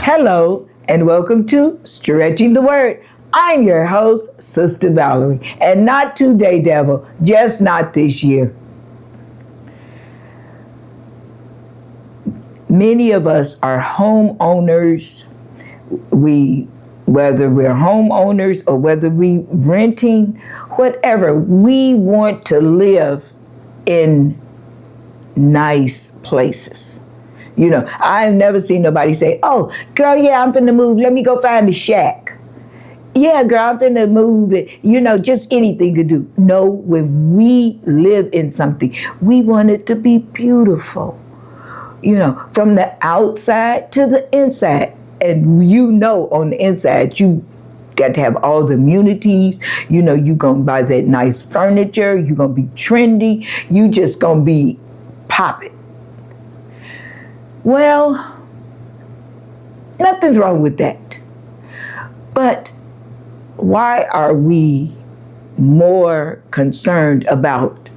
Hello, and welcome to Stretching the Word. I'm your host, Sister Valerie, and not today, devil, just not this year. Many of us are homeowners. Whether we're homeowners or whether we renting, whatever, we want to live in nice places. You know, I've never seen nobody say, oh, girl, yeah, I'm finna move. Let me go find a shack. Yeah, girl, I'm finna move it. You know, just anything to do. No, when we live in something, we want it to be beautiful. You know, from the outside to the inside. And you know, on the inside, you got to have all the amenities. You know, you're going to buy that nice furniture. You're going to be trendy. You just going to be popping. Well, nothing's wrong with that. But why are we more concerned about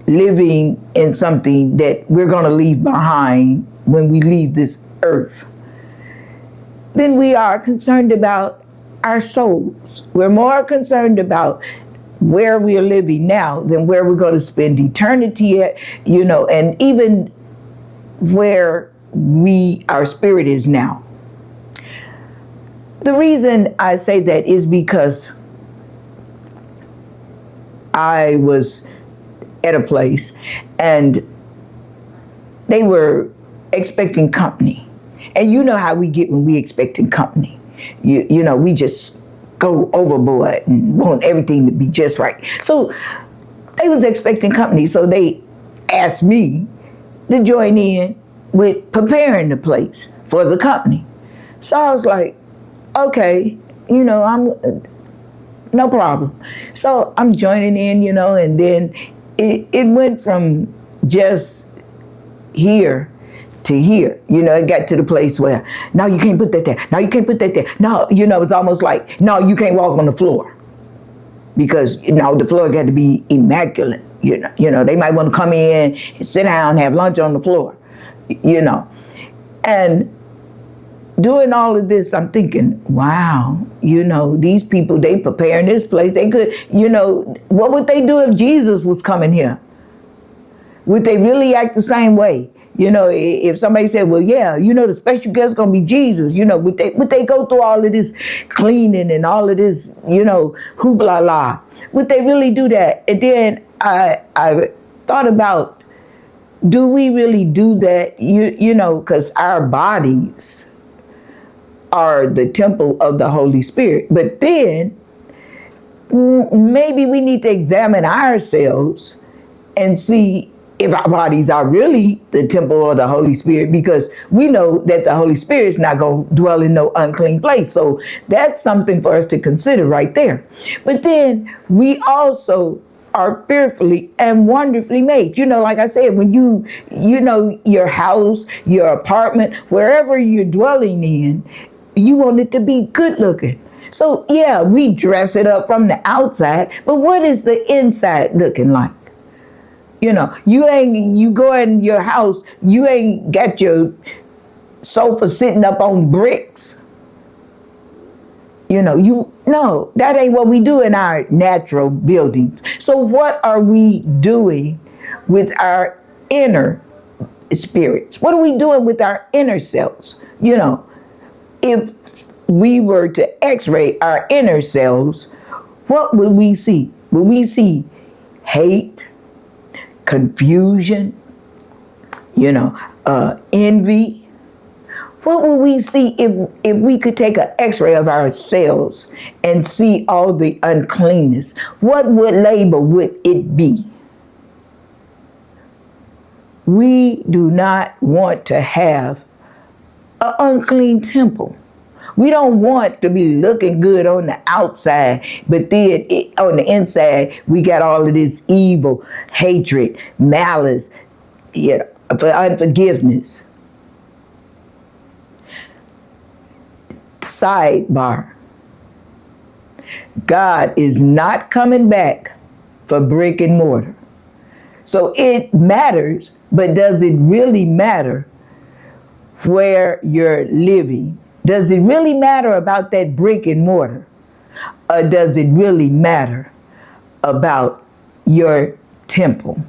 living in something that we're going to leave behind when we leave this earth than we are concerned about our souls? We're more concerned about where we are living now than where we're going to spend eternity at, you know, and even where our spirit is now. The reason I say that is because I was at a place and they were expecting company. And you know how we get when we expecting company. You know, we just go overboard and want everything to be just right. So they was expecting company, so they asked me to join in with preparing the place for the company. So I was like, okay, you know, no problem. So I'm joining in, you know, and then it went from just here to here. You know, it got to the place where, no, you can't put that there. No, you can't put that there. No, you know, it's almost like, no, you can't walk on the floor. Because, you know, the floor got to be immaculate. You know, they might want to come in and sit down and have lunch on the floor, you know. And doing all of this, I'm thinking, wow, you know, these people, they preparing this place. They could, you know, what would they do if Jesus was coming here? Would they really act the same way? You know, if somebody said, well, yeah, you know, the special guest is going to be Jesus, you know, would they go through all of this cleaning and all of this, you know, hoopla la? Would they really do that? And then I thought about, do we really do that? You know, because our bodies are the temple of the Holy Spirit. But then maybe we need to examine ourselves and see if our bodies are really the temple of the Holy Spirit, because we know that the Holy Spirit is not going to dwell in no unclean place. So that's something for us to consider right there. But then we also are fearfully and wonderfully made. You know, like I said, when you know, your house, your apartment, wherever you're dwelling in, you want it to be good looking. So yeah, we dress it up from the outside, but what is the inside looking like? You know, you go in your house, you ain't got your sofa sitting up on bricks. You know, no, that ain't what we do in our natural buildings. So what are we doing with our inner spirits? What are we doing with our inner selves? You know, if we were to x-ray our inner selves, what would we see? Would we see hate, confusion, you know, envy? What would we see if we could take an x-ray of ourselves and see all the uncleanness? What label would it be? We do not want to have an unclean temple. We don't want to be looking good on the outside, but then on the inside, we got all of this evil, hatred, malice, you know, unforgiveness. Sidebar. God is not coming back for brick and mortar. So it matters, but does it really matter where you're living, does it really matter about that brick and mortar? Or does it really matter about your temple?